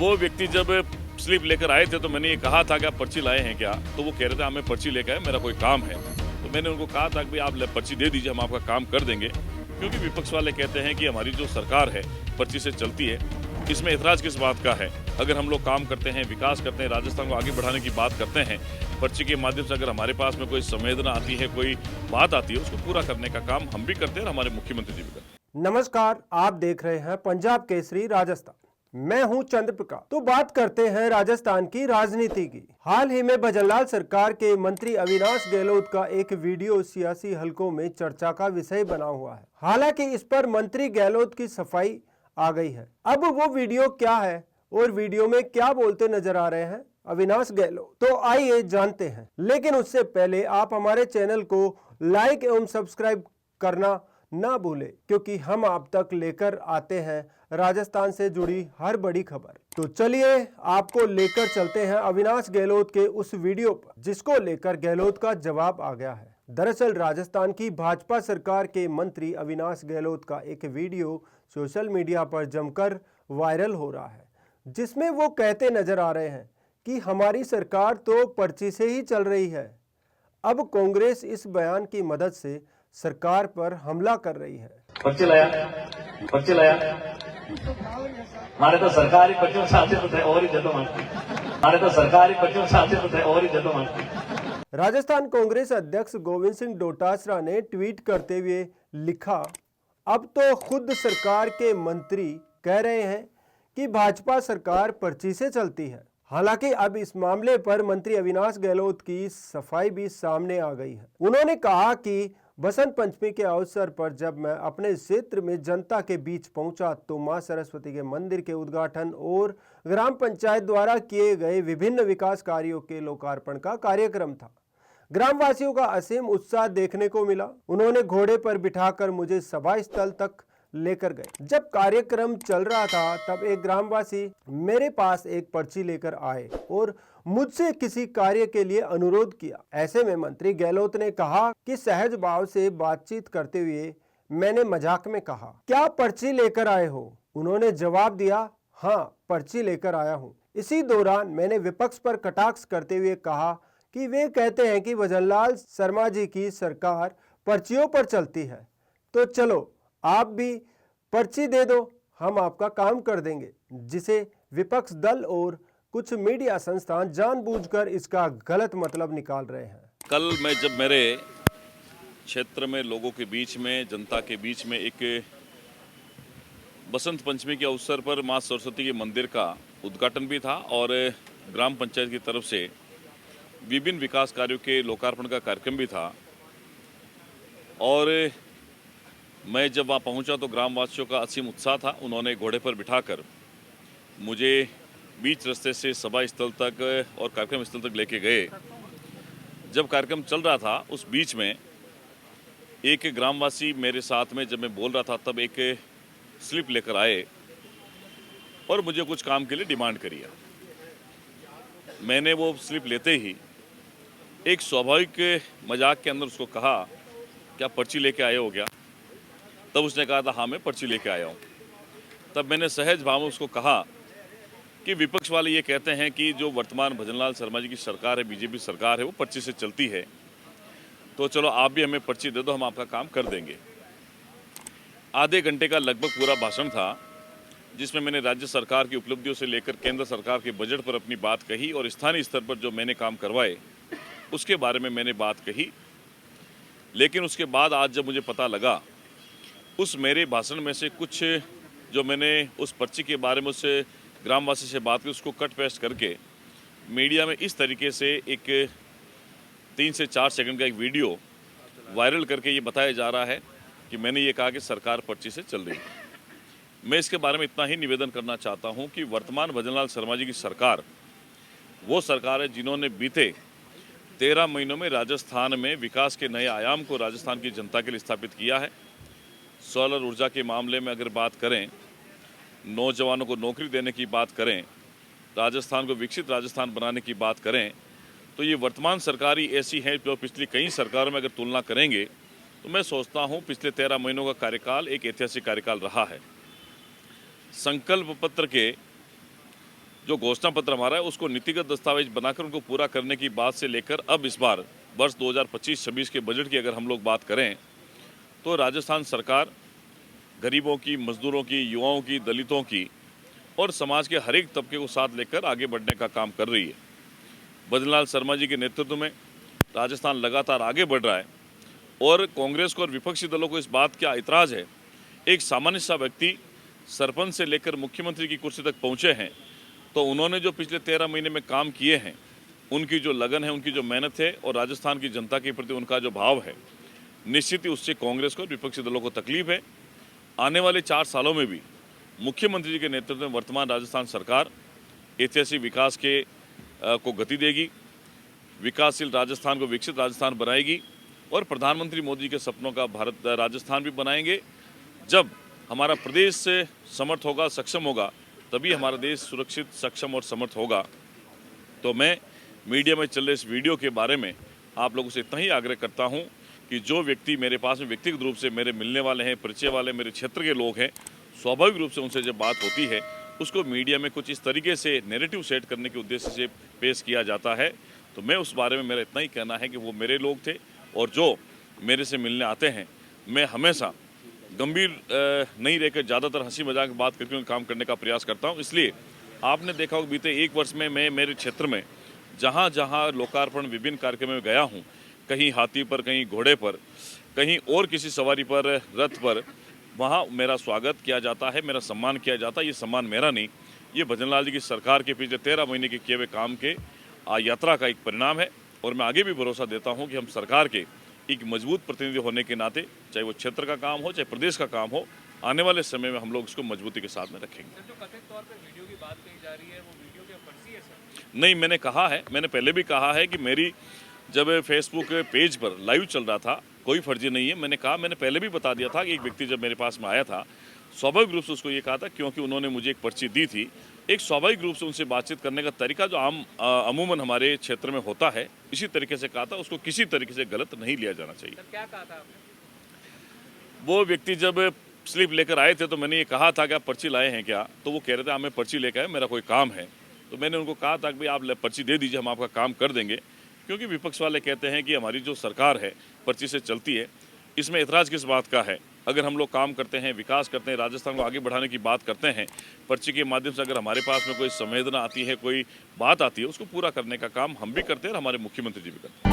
वो व्यक्ति जब स्लिप लेकर आए थे तो मैंने ये कहा था कि आप पर्ची लाए हैं क्या, तो वो कह रहे थे हमें पर्ची लेकर आए, मेरा कोई काम है। तो मैंने उनको कहा था कि भाई आप पर्ची दे दीजिए, हम आपका काम कर देंगे, क्योंकि विपक्ष वाले कहते हैं कि हमारी जो सरकार है पर्ची से चलती है। इसमें एतराज किस बात का है? अगर हम लोग काम करते हैं, विकास करते हैं, राजस्थान को आगे बढ़ाने की बात करते हैं, पर्ची के माध्यम से अगर हमारे पास में कोई संवेदना आती है, कोई बात आती है, उसको पूरा करने का काम हम भी करते हैं और हमारे मुख्यमंत्री जी भी करते हैं। नमस्कार, आप देख रहे हैं पंजाब केसरी राजस्थान। मैं हूं चंद्रप्रकाश। तो बात करते हैं राजस्थान की राजनीति की। हाल ही में भजनलाल सरकार के मंत्री अविनाश गहलोत का एक वीडियो सियासी हलकों में चर्चा का विषय बना हुआ है। हालांकि इस पर मंत्री गहलोत की सफाई आ गई है। अब वो वीडियो क्या है और वीडियो में क्या बोलते नजर आ रहे हैं अविनाश गहलोत, तो आइए जानते हैं। लेकिन उससे पहले आप हमारे चैनल को लाइक एवं सब्सक्राइब करना ना भूले, क्योंकि हम आप तक लेकर आते हैं राजस्थान से जुड़ी हर बड़ी खबर। तो चलिए आपको लेकर चलते हैं अविनाश गहलोत के उस वीडियो पर, जिसको लेकर गहलोत का जवाब आ गया है। दरअसल राजस्थान की भाजपा सरकार के मंत्री अविनाश गहलोत का एक वीडियो सोशल मीडिया पर जमकर वायरल हो रहा है, जिसमें वो कहते नजर आ रहे हैं कि हमारी सरकार तो पर्ची से ही चल रही है। अब कांग्रेस इस बयान की मदद से सरकार पर हमला कर रही है। पर्ची लाया मारे तो सरकारी पर्चियों साथे तो थे और ही जदों मारे तो सरकारी पर्चियों साथे तो थे और ही जदों मारती। राजस्थान कांग्रेस अध्यक्ष गोविंद सिंह डोटासरा ने ट्वीट करते हुए लिखा, अब तो खुद सरकार के मंत्री कह रहे हैं कि भाजपा सरकार पर्ची से चलती है। हालांकि अब इस मामले पर मंत्री अविनाश गहलोत की सफाई भी सामने आ गई है। उन्होंने कहा कि बसंत पंचमी के अवसर पर जब मैं अपने क्षेत्र में जनता के बीच पहुंचा तो मां सरस्वती के मंदिर के उद्घाटन और ग्राम पंचायत द्वारा किए गए विभिन्न विकास कार्यों के लोकार्पण का कार्यक्रम था। ग्रामवासियों का असीम उत्साह देखने को मिला। उन्होंने घोड़े पर बिठाकर मुझे सभा स्थल तक लेकर गए। जब कार्यक्रम चल रहा था तब एक ग्रामवासी मेरे पास एक पर्ची लेकर आए और मुझसे किसी कार्य के लिए अनुरोध किया। ऐसे में मंत्री गहलोत ने कहा कि सहज भाव से बातचीत करते हुए मैंने मजाक में कहा, क्या पर्ची लेकर आए हो? उन्होंने जवाब दिया, हाँ पर्ची लेकर आया हूँ। इसी दौरान मैंने विपक्ष पर कटाक्ष करते हुए कहा कि वे कहते हैं कि भजनलाल शर्मा जी की सरकार पर्चियों पर चलती है, तो चलो आप भी पर्ची दे दो, हम आपका काम कर देंगे। जिसे विपक्ष दल और कुछ मीडिया संस्थान जानबूझकर इसका गलत मतलब निकाल रहे हैं। कल मैं जब मेरे क्षेत्र में लोगों के बीच में, जनता के बीच में एक बसंत पंचमी के अवसर पर मां सरस्वती के मंदिर का उद्घाटन भी था और ग्राम पंचायत की तरफ से विभिन्न विकास कार्यों के लोकार्पण का कार्यक्रम भी था, और मैं जब वहाँ पहुँचा तो ग्रामवासियों का असीम उत्साह था। उन्होंने घोड़े पर बिठाकर मुझे बीच रास्ते से सभा स्थल तक और कार्यक्रम स्थल तक लेके गए। जब कार्यक्रम चल रहा था उस बीच में एक ग्रामवासी मेरे साथ में, जब मैं बोल रहा था तब एक स्लिप लेकर आए और मुझे कुछ काम के लिए डिमांड करी। मैंने वो स्लिप लेते ही एक स्वाभाविक मजाक के अंदर उसको कहा, क्या पर्ची लेके आए हो क्या? तब उसने कहा था, हाँ मैं पर्ची लेके आया हूँ। तब मैंने सहज भाव में उसको कहा कि विपक्ष वाले ये कहते हैं कि जो वर्तमान भजनलाल शर्मा जी की सरकार है, बीजेपी सरकार है, वो पर्ची से चलती है, तो चलो आप भी हमें पर्ची दे दो, हम आपका काम कर देंगे। आधे घंटे का लगभग पूरा भाषण था, जिसमें मैंने राज्य सरकार की उपलब्धियों से लेकर केंद्र सरकार के बजट पर अपनी बात कही और स्थानीय स्तर पर जो मैंने काम करवाए उसके बारे में मैंने बात कही। लेकिन उसके बाद आज जब मुझे पता लगा, उस मेरे भाषण में से कुछ जो मैंने उस पर्ची के बारे में उस ग्रामवासी से बात की, उसको कट पेस्ट करके मीडिया में इस तरीके से एक 3 से 4 सेकंड का एक वीडियो वायरल करके ये बताया जा रहा है कि मैंने ये कहा कि सरकार पर्ची से चल रही है। मैं इसके बारे में इतना ही निवेदन करना चाहता हूँ कि वर्तमान भजनलाल शर्मा जी की सरकार वो सरकार है जिन्होंने बीते 13 महीनों में राजस्थान में विकास के नए आयाम को राजस्थान की जनता के लिए स्थापित किया है। सोलर ऊर्जा के मामले में अगर बात करें, नौजवानों को नौकरी देने की बात करें, राजस्थान को विकसित राजस्थान बनाने की बात करें, तो ये वर्तमान सरकार ही ऐसी है जो पिछली कई सरकारों में अगर तुलना करेंगे तो मैं सोचता हूँ पिछले 13 महीनों का कार्यकाल एक ऐतिहासिक कार्यकाल रहा है। संकल्प पत्र के जो घोषणा पत्र हमारा है उसको नीतिगत दस्तावेज बनाकर उनको पूरा करने की बात से लेकर अब इस बार वर्ष 2025-26 के बजट की अगर हम लोग बात करें तो राजस्थान सरकार गरीबों की, मजदूरों की, युवाओं की, दलितों की और समाज के हर एक तबके को साथ लेकर आगे बढ़ने का काम कर रही है। भजनलाल शर्मा जी के नेतृत्व में राजस्थान लगातार आगे बढ़ रहा है और कांग्रेस को और विपक्षी दलों को इस बात का इतराज़ है, एक सामान्य सा व्यक्ति सरपंच से लेकर मुख्यमंत्री की कुर्सी तक पहुंचे हैं तो उन्होंने जो पिछले 13 महीने में काम किए हैं, उनकी जो लगन है, उनकी जो मेहनत है और राजस्थान की जनता के प्रति उनका जो भाव है, निश्चित ही उससे कांग्रेस को और विपक्षी दलों को तकलीफ है। आने वाले 4 सालों में भी मुख्यमंत्री जी के नेतृत्व में वर्तमान राजस्थान सरकार ऐतिहासिक विकास को गति देगी, विकासशील राजस्थान को विकसित राजस्थान बनाएगी और प्रधानमंत्री मोदी के सपनों का भारत राजस्थान भी बनाएंगे। जब हमारा प्रदेश से समर्थ होगा, सक्षम होगा, तभी हमारा देश सुरक्षित, सक्षम और समर्थ होगा। तो मैं मीडिया में चल रहे इस वीडियो के बारे में आप लोगों से इतना ही आग्रह करता हूं कि जो व्यक्ति मेरे पास में व्यक्तिगत रूप से मेरे मिलने वाले हैं, परिचय वाले मेरे क्षेत्र के लोग हैं, स्वाभाविक रूप से उनसे जब बात होती है उसको मीडिया में कुछ इस तरीके से नैरेटिव सेट करने के उद्देश्य से पेश किया जाता है। तो मैं उस बारे में मेरा इतना ही कहना है कि वो मेरे लोग थे और जो मेरे से मिलने आते हैं, मैं हमेशा गंभीर नहीं रहकर ज़्यादातर हंसी मजाक की बात करके काम करने का प्रयास करता हूं। इसलिए आपने देखा होगा बीते 1 वर्ष में मैं मेरे क्षेत्र में जहां जहां लोकार्पण विभिन्न कार्यक्रमों में गया हूं, कहीं हाथी पर, कहीं घोड़े पर, कहीं और किसी सवारी पर, रथ पर, वहां मेरा स्वागत किया जाता है, मेरा सम्मान किया जाता है। ये सम्मान मेरा नहीं, ये भजनलाल जी की सरकार के पिछले 13 महीने के किए हुए काम के यात्रा का एक परिणाम है और मैं आगे भी भरोसा देता हूँ कि हम सरकार के एक मजबूत प्रतिनिधि होने के नाते, चाहे वो क्षेत्र का काम हो, चाहे प्रदेश का काम हो, आने वाले समय में हम लोग इसको मजबूती के साथ में रखेंगे। सर, जो कथित तौर पे वीडियो की बात कही जा रही है, वो वीडियो क्या फर्जी है सर? नहीं, मैंने कहा है, मैंने पहले भी कहा है कि मेरी जब फेसबुक पेज पर लाइव चल रहा था, कोई फर्जी नहीं है। मैंने कहा, मैंने पहले भी बता दिया था कि एक व्यक्ति जब मेरे पास में आया था, स्वाभाविक रूप से उसको ये कहा था क्योंकि उन्होंने मुझे एक पर्ची दी थी। एक स्वाभाविक रूप से उनसे बातचीत करने का तरीका जो अमूमन हमारे क्षेत्र में होता है, इसी तरीके से कहा था। उसको किसी तरीके से गलत नहीं लिया जाना चाहिए। सर, क्या कहा था आपने? वो व्यक्ति जब स्लिप लेकर आए थे तो मैंने ये कहा था कि आप पर्ची लाए हैं क्या, तो वो कह रहे थे हाँ मैं पर्ची लेकर आया, मेरा कोई काम है। तो मैंने उनको कहा था कि भाई आप पर्ची दे दीजिए, हम आपका काम कर देंगे। क्योंकि विपक्ष वाले कहते हैं कि हमारी जो सरकार है पर्ची से चलती है, इसमें एतराज़ किस बात का है? अगर हम लोग काम करते हैं, विकास करते हैं, राजस्थान को आगे बढ़ाने की बात करते हैं, पर्ची के माध्यम से अगर हमारे पास में कोई संवेदना आती है, कोई बात आती है, उसको पूरा करने का काम हम भी करते हैं और हमारे मुख्यमंत्री जी भी करते हैं।